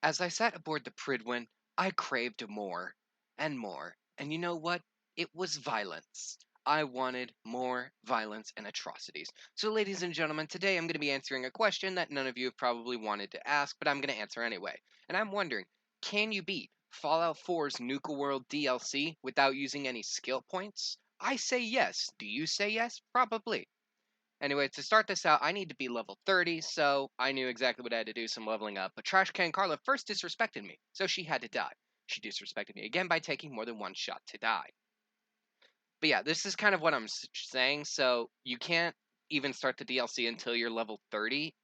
As I sat aboard the Pridwin, I craved more and more. And you know what? It was violence. I wanted more violence and atrocities. So, ladies and gentlemen, today I'm going to be answering a question that none of you have probably wanted to ask, but I'm going to answer anyway. And I'm wondering, can you beat Fallout 4's Nuka World DLC without using any skill points? I say yes. Do you say yes? Probably. Anyway, to start this out, I need to be level 30, so I knew exactly what I had to do, some leveling up. But Trash Can Carla first disrespected me, so she had to die. She disrespected me again by taking more than one shot to die. But yeah, this is kind of what I'm saying, so you can't even start the DLC until you're level 30,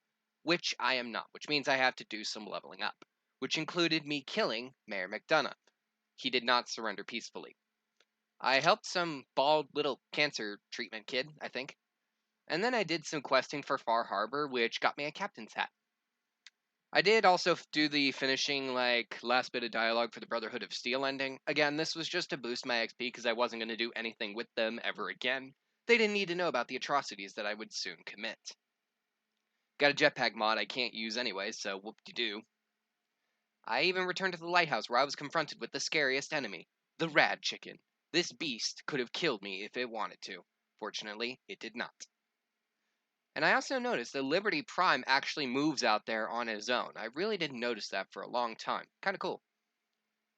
which I am not, which means I have to do some leveling up, which included me killing Mayor McDonough. He did not surrender peacefully. I helped some bald little cancer treatment kid, I think, and then I did some questing for Far Harbor, which got me a captain's hat. I did also do the finishing, last bit of dialogue for the Brotherhood of Steel ending. Again, this was just to boost my XP because I wasn't going to do anything with them ever again. They didn't need to know about the atrocities that I would soon commit. Got a jetpack mod I can't use anyway, so whoop-de-doo. I even returned to the lighthouse where I was confronted with the scariest enemy, the Rad Chicken. This beast could have killed me if it wanted to. Fortunately, it did not. And I also noticed that Liberty Prime actually moves out there on his own. I really didn't notice that for a long time. Kind of cool.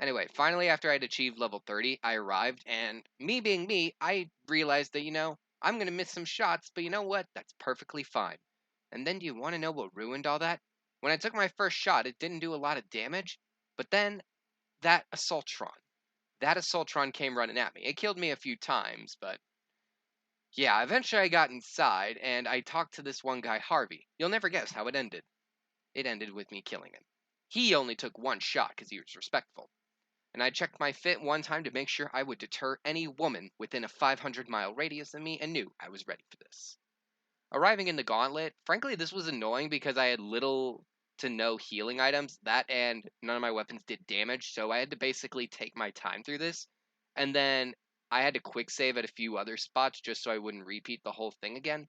Anyway, finally, after I'd achieved level 30, I arrived, and me being me, I realized that, I'm going to miss some shots, but you know what? That's perfectly fine. And then do you want to know what ruined all that? When I took my first shot, it didn't do a lot of damage, but then that Assaultron came running at me. It killed me a few times, but yeah, eventually I got inside and I talked to this one guy, Harvey. You'll never guess how it ended. It ended with me killing him. He only took one shot because he was respectful. And I checked my fit one time to make sure I would deter any woman within a 500-mile radius of me and knew I was ready for this. Arriving in the gauntlet, frankly, this was annoying because I had little to no healing items. That and none of my weapons did damage, so I had to basically take my time through this. And then I had to quick save at a few other spots just so I wouldn't repeat the whole thing again.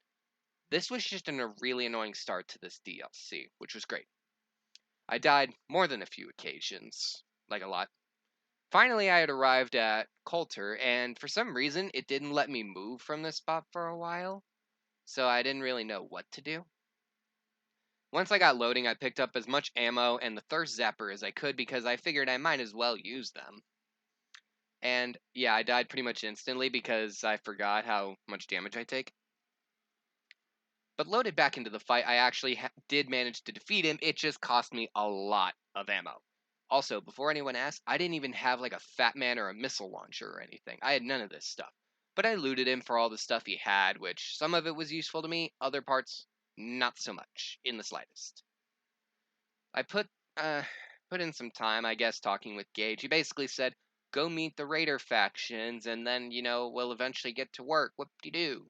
This was just a really annoying start to this DLC, which was great. I died more than a few occasions, like a lot. Finally, I had arrived at Coulter, and for some reason, it didn't let me move from this spot for a while, so I didn't really know what to do. Once I got loading, I picked up as much ammo and the thirst zapper as I could because I figured I might as well use them. And yeah, I died pretty much instantly because I forgot how much damage I take. But loaded back into the fight, I actually did manage to defeat him. It just cost me a lot of ammo. Also, before anyone asks, I didn't even have like a Fat Man or a missile launcher or anything. I had none of this stuff. But I looted him for all the stuff he had, which some of it was useful to me, other parts not so much, in the slightest. I uh put in some time, I guess, talking with Gage. He basically said, "Go meet the Raider factions, and then we'll eventually get to work. Whoop-de-doo."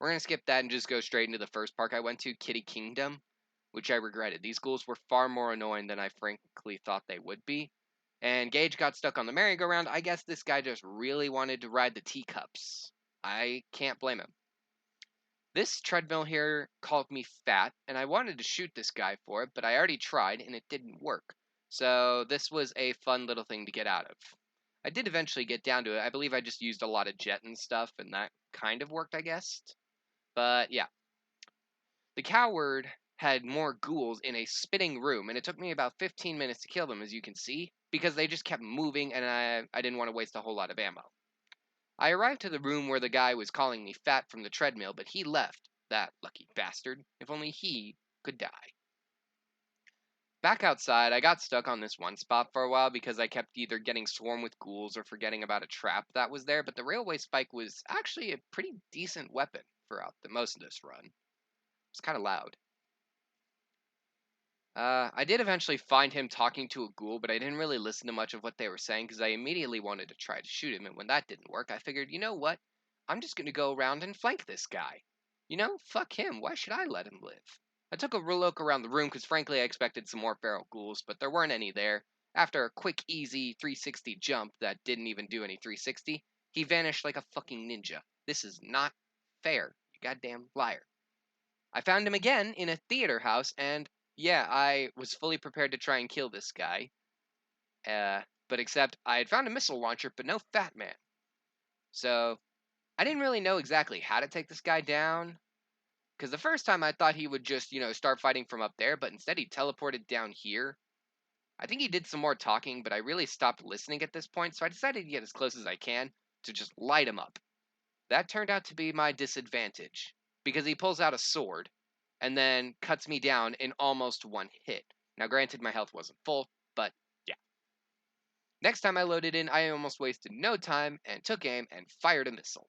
We're gonna skip that and just go straight into the first park I went to, Kitty Kingdom, which I regretted. These ghouls were far more annoying than I frankly thought they would be. And Gage got stuck on the merry-go-round. I guess this guy just really wanted to ride the teacups. I can't blame him. This treadmill here called me fat, and I wanted to shoot this guy for it, but I already tried and it didn't work. So this was a fun little thing to get out of. I did eventually get down to it. I believe I just used a lot of jet and stuff, and that kind of worked, I guess. But yeah, the coward had more ghouls in a spitting room, and it took me about 15 minutes to kill them, as you can see, because they just kept moving, and I didn't want to waste a whole lot of ammo. I arrived to the room where the guy was calling me fat from the treadmill, but he left, that lucky bastard. If only he could die. Back outside, I got stuck on this one spot for a while because I kept either getting swarmed with ghouls or forgetting about a trap that was there, but the railway spike was actually a pretty decent weapon throughout the most of this run. It's kind of loud. I did eventually find him talking to a ghoul, but I didn't really listen to much of what they were saying because I immediately wanted to try to shoot him, and when that didn't work, I figured, you know what? I'm just going to go around and flank this guy. Fuck him. Why should I let him live? I took a real look around the room because frankly I expected some more feral ghouls, but there weren't any there. After a quick, easy 360 jump that didn't even do any 360, he vanished like a fucking ninja. This is not fair, you goddamn liar. I found him again in a theater house, and yeah, I was fully prepared to try and kill this guy. But except I had found a missile launcher, but no Fat Man. So I didn't really know exactly how to take this guy down. Because the first time I thought he would just, start fighting from up there, but instead he teleported down here. I think he did some more talking, but I really stopped listening at this point, so I decided to get as close as I can to just light him up. That turned out to be my disadvantage, because he pulls out a sword and then cuts me down in almost one hit. Now, granted, my health wasn't full, but yeah. Next time I loaded in, I almost wasted no time and took aim and fired a missile.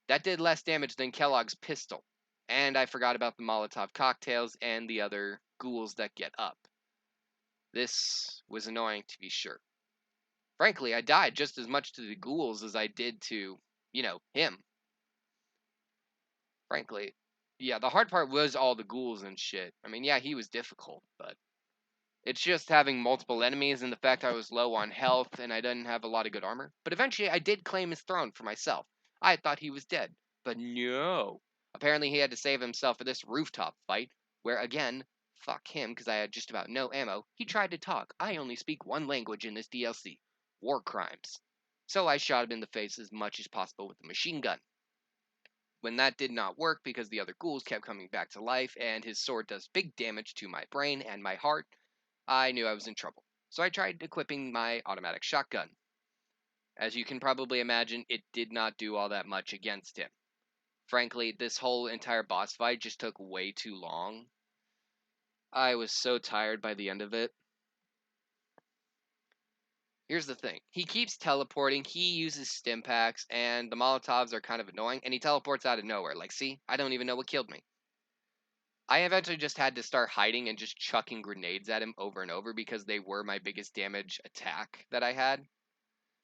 That did less damage than Kellogg's pistol, and I forgot about the Molotov cocktails and the other ghouls that get up. This was annoying to be sure. Frankly, I died just as much to the ghouls as I did to, him. Frankly, yeah, the hard part was all the ghouls and shit. I mean, yeah, he was difficult, but it's just having multiple enemies and the fact I was low on health and I didn't have a lot of good armor. But eventually I did claim his throne for myself. I thought he was dead. But no. Apparently he had to save himself for this rooftop fight, where again, fuck him because I had just about no ammo. He tried to talk. I only speak one language in this DLC: war crimes. So I shot him in the face as much as possible with a machine gun. When that did not work because the other ghouls kept coming back to life and his sword does big damage to my brain and my heart, I knew I was in trouble. So I tried equipping my automatic shotgun. As you can probably imagine, it did not do all that much against him. Frankly, this whole entire boss fight just took way too long. I was so tired by the end of it. Here's the thing. He keeps teleporting, he uses stim packs, and the Molotovs are kind of annoying, and he teleports out of nowhere. Like, see? I don't even know what killed me. I eventually just had to start hiding and just chucking grenades at him over and over because they were my biggest damage attack that I had.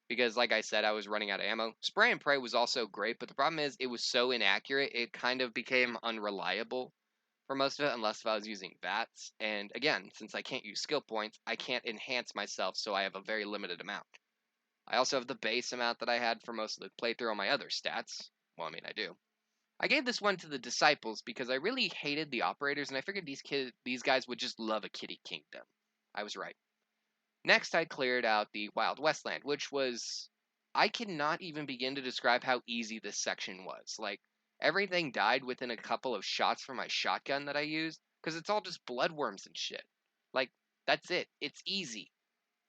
Because, like I said, I was running out of ammo. Spray and pray was also great, but the problem is it was so inaccurate, it kind of became unreliable for most of it, unless if I was using VATS. And again, since I can't use skill points, I can't enhance myself, so I have a very limited amount. I also have the base amount that I had for most of the playthrough on my other stats. Well, I mean, I do. I gave this one to the disciples because I really hated the operators, and I figured these guys would just love a kitty kingdom. I was right. Next, I cleared out the Wild Westland, which was. I cannot even begin to describe how easy this section was. Like, everything died within a couple of shots from my shotgun that I used, because it's all just bloodworms and shit. Like, that's it. It's easy.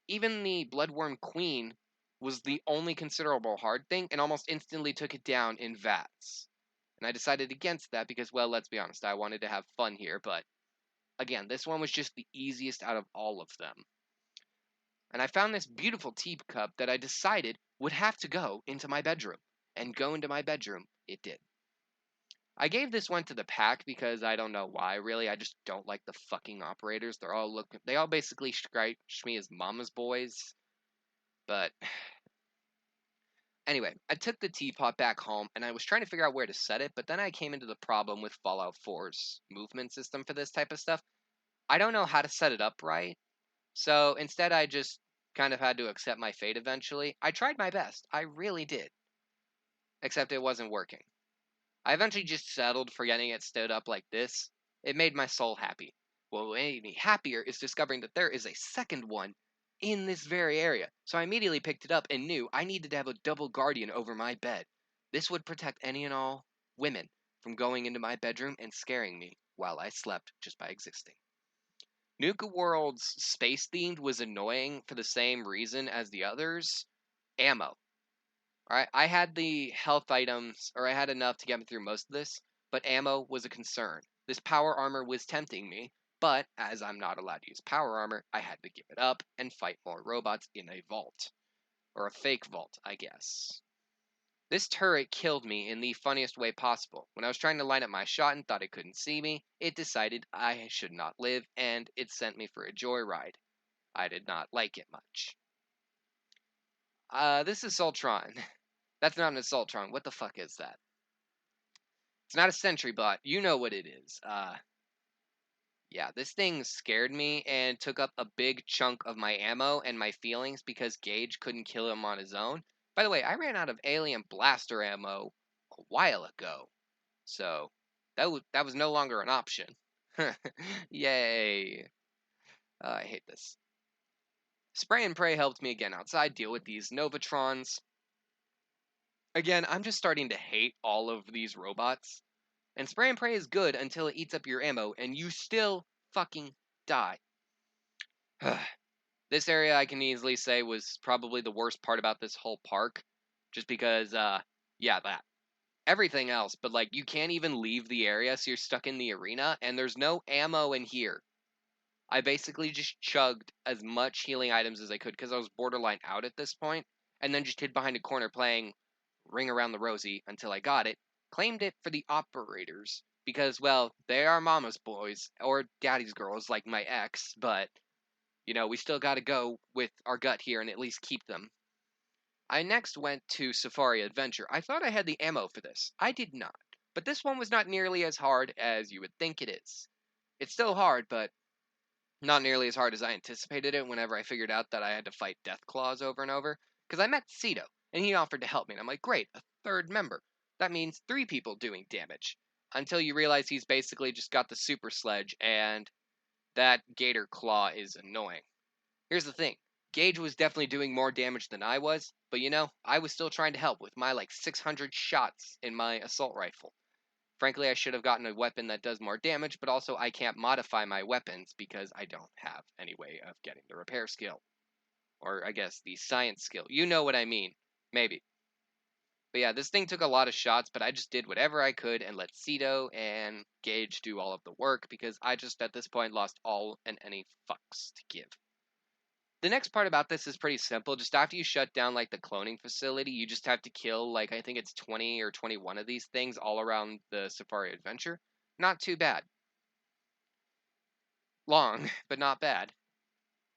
Even the Bloodworm Queen was the only considerable hard thing, and almost instantly took it down in VATS. And I decided against that because, well, let's be honest, I wanted to have fun here, but again, this one was just the easiest out of all of them. And I found this beautiful teacup that I decided would have to go into my bedroom. And go into my bedroom, it did. I gave this one to the pack because I don't know why, really. I just don't like the fucking operators. They all basically scratch me as mama's boys. But anyway, I took the teapot back home and I was trying to figure out where to set it, but then I came into the problem with Fallout 4's movement system for this type of stuff. I don't know how to set it up right. So instead, I just kind of had to accept my fate eventually. I tried my best. I really did. Except it wasn't working. I eventually just settled for getting it stood up like this. It made my soul happy. What made me happier is discovering that there is a second one in this very area. So I immediately picked it up and knew I needed to have a double guardian over my bed. This would protect any and all women from going into my bedroom and scaring me while I slept just by existing. Nuka World's space themed was annoying for the same reason as the others. Ammo. Alright, I had the health items, or I had enough to get me through most of this, but ammo was a concern. This power armor was tempting me, but as I'm not allowed to use power armor, I had to give it up and fight more robots in a vault. Or a fake vault, I guess. This turret killed me in the funniest way possible. When I was trying to line up my shot and thought it couldn't see me, it decided I should not live, and it sent me for a joyride. I did not like it much. This is Soltron. That's not an Assaultron. What the fuck is that? It's not a sentry bot. You know what it is. Yeah, this thing scared me and took up a big chunk of my ammo and my feelings because Gage couldn't kill him on his own. By the way, I ran out of alien blaster ammo a while ago, so that was no longer an option. Yay. I hate this. Spray and Pray helped me again outside deal with these Novatrons. Again, I'm just starting to hate all of these robots. And Spray and Pray is good until it eats up your ammo and you still fucking die. This area I can easily say was probably the worst part about this whole park. Just because, yeah, that. Everything else, but like you can't even leave the area, so you're stuck in the arena, and there's no ammo in here. I basically just chugged as much healing items as I could because I was borderline out at this point, and then just hid behind a corner playing Ring Around the Rosie until I got it. Claimed it for the operators because, well, they are mama's boys or daddy's girls like my ex, but we still gotta go with our gut here and at least keep them. I next went to Safari Adventure. I thought I had the ammo for this. I did not. But this one was not nearly as hard as you would think it is. It's still hard, but not nearly as hard as I anticipated it whenever I figured out that I had to fight Death Claws over and over. Because I met Ceto, and he offered to help me, and I'm like, great, a third member. That means 3 people doing damage. Until you realize he's basically just got the super sledge, and that Gator Claw is annoying. Here's the thing. Gage was definitely doing more damage than I was, but I was still trying to help with my like 600 shots in my assault rifle. Frankly, I should have gotten a weapon that does more damage, but also I can't modify my weapons because I don't have any way of getting the repair skill. Or I guess the science skill. You know what I mean. Maybe. But yeah, this thing took a lot of shots, but I just did whatever I could and let Ceto and Gage do all of the work because I just at this point lost all and any fucks to give. The next part about this is pretty simple. Just after you shut down like the cloning facility, you just have to kill like I think it's 20 or 21 of these things all around the Safari Adventure. Not too bad. Long, but not bad.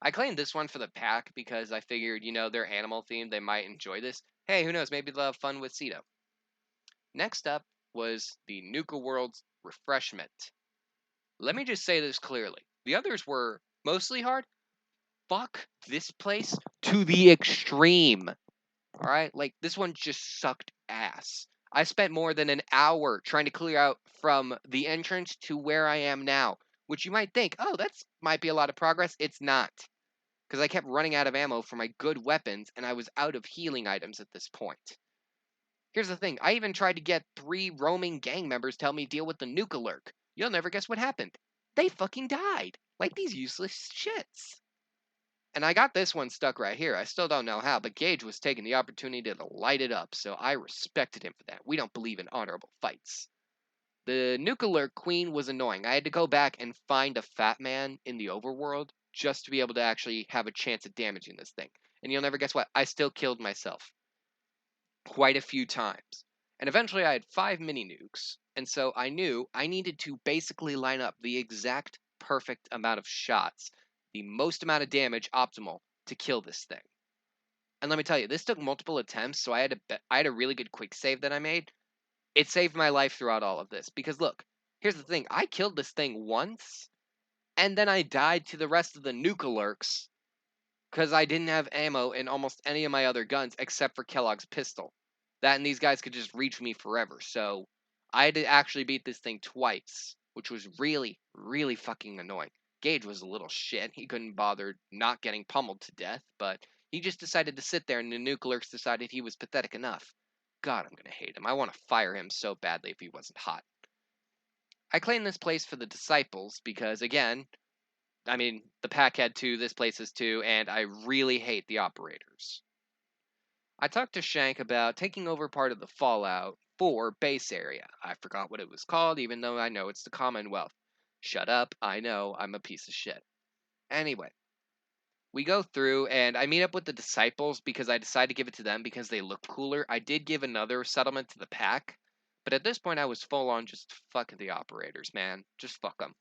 I claimed this one for the pack because I figured, they're animal themed, they might enjoy this. Hey, who knows, maybe they'll have fun with Ceto. Next up was the Nuka World's Refreshment. Let me just say this clearly. The others were mostly hard. Fuck this place to the extreme. Alright? Like, this one just sucked ass. I spent more than an hour trying to clear out from the entrance to where I am now. Which you might think, oh, that's might be a lot of progress. It's not. Because I kept running out of ammo for my good weapons, and I was out of healing items at this point. Here's the thing, I even tried to get 3 roaming gang members to help me deal with the Nuka lurk. You'll never guess what happened. They fucking died. Like these useless shits. And I got this one stuck right here. I still don't know how, but Gage was taking the opportunity to light it up, so I respected him for that. We don't believe in honorable fights. The nuclear queen was annoying. I had to go back and find a fat man in the overworld just to be able to actually have a chance at damaging this thing. And you'll never guess what? I still killed myself quite a few times. And eventually I had 5 mini nukes, and so I knew I needed to basically line up the exact perfect amount of shots, the most amount of damage optimal to kill this thing. And let me tell you, this took multiple attempts, so I had a really good quick save that I made. It saved my life throughout all of this because look, here's the thing. I killed this thing once and then I died to the rest of the nuclearks because I didn't have ammo in almost any of my other guns except for Kellogg's pistol. That and these guys could just reach me forever. So I had to actually beat this thing twice, which was really, really fucking annoying. Gage was a little shit. He couldn't bother not getting pummeled to death, but he just decided to sit there and the nuclearks decided he was pathetic enough. God, I'm gonna hate him. I want to fire him so badly if he wasn't hot. I claim this place for the disciples because, again, I mean, the pack had 2, this place has 2, and I really hate the operators. I talked to Shank about taking over part of the Fallout 4 base area. I forgot what it was called, even though I know it's the Commonwealth. Shut up, I know, I'm a piece of shit. Anyway, we go through, and I meet up with the disciples because I decided to give it to them because they look cooler. I did give another settlement to the pack, but at this point I was full on just fucking the operators, man. Just fuck them.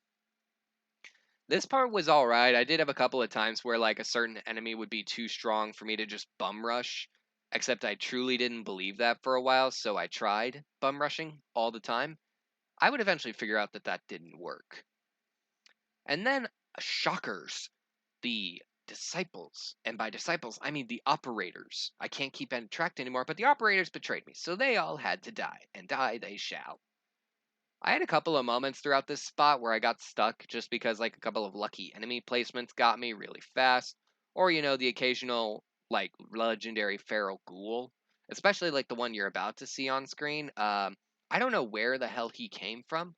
This part was alright. I did have a couple of times where like a certain enemy would be too strong for me to just bum rush. Except I truly didn't believe that for a while, so I tried bum rushing all the time. I would eventually figure out that that didn't work. And then, shockers, the disciples. And by disciples, I mean the operators. I can't keep any track anymore, but the operators betrayed me, so they all had to die, and die they shall. I had a couple of moments throughout this spot where I got stuck just because like a couple of lucky enemy placements got me really fast, or the occasional like legendary feral ghoul, especially like the one you're about to see on screen. I don't know where the hell he came from,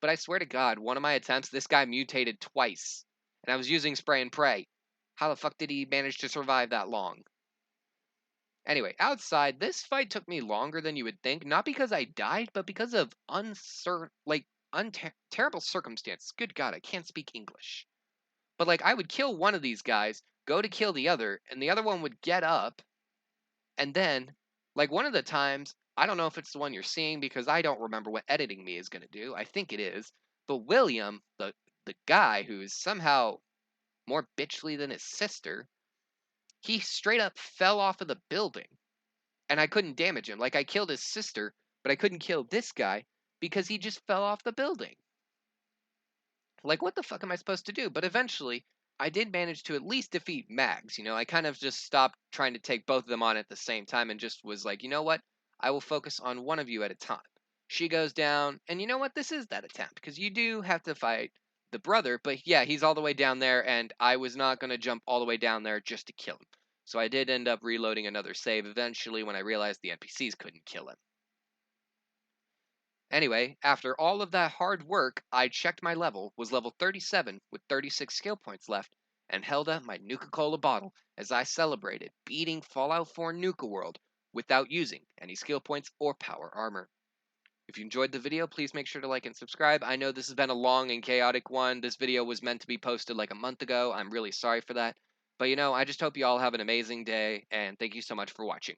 but I swear to God, one of my attempts, this guy mutated twice, and I was using spray and pray. How the fuck did he manage to survive that long? Anyway, outside, this fight took me longer than you would think, not because I died, but because of terrible circumstances. Good God, I can't speak English. But like, I would kill one of these guys, go to kill the other, and the other one would get up, and then, like one of the times, I don't know if it's the one you're seeing because I don't remember what editing me is gonna do. I think it is. But William, the guy who's somehow more bitchly than his sister, he straight up fell off of the building and I couldn't damage him. Like I killed his sister, but I couldn't kill this guy because he just fell off the building. Like what the fuck am I supposed to do? But eventually, I did manage to at least defeat Mags. I kind of just stopped trying to take both of them on at the same time and just was like, you know what? I will focus on one of you at a time. She goes down, and you know what? This is that attempt because you do have to fight the brother, but yeah, he's all the way down there, and I was not going to jump all the way down there just to kill him. So I did end up reloading another save eventually when I realized the NPCs couldn't kill him. Anyway, after all of that hard work, I checked my level, was level 37 with 36 skill points left, and held up my Nuka Cola bottle as I celebrated beating Fallout 4 Nuka World without using any skill points or power armor. If you enjoyed the video, please make sure to like and subscribe. I know this has been a long and chaotic one. This video was meant to be posted like a month ago. I'm really sorry for that. But I just hope you all have an amazing day, and thank you so much for watching.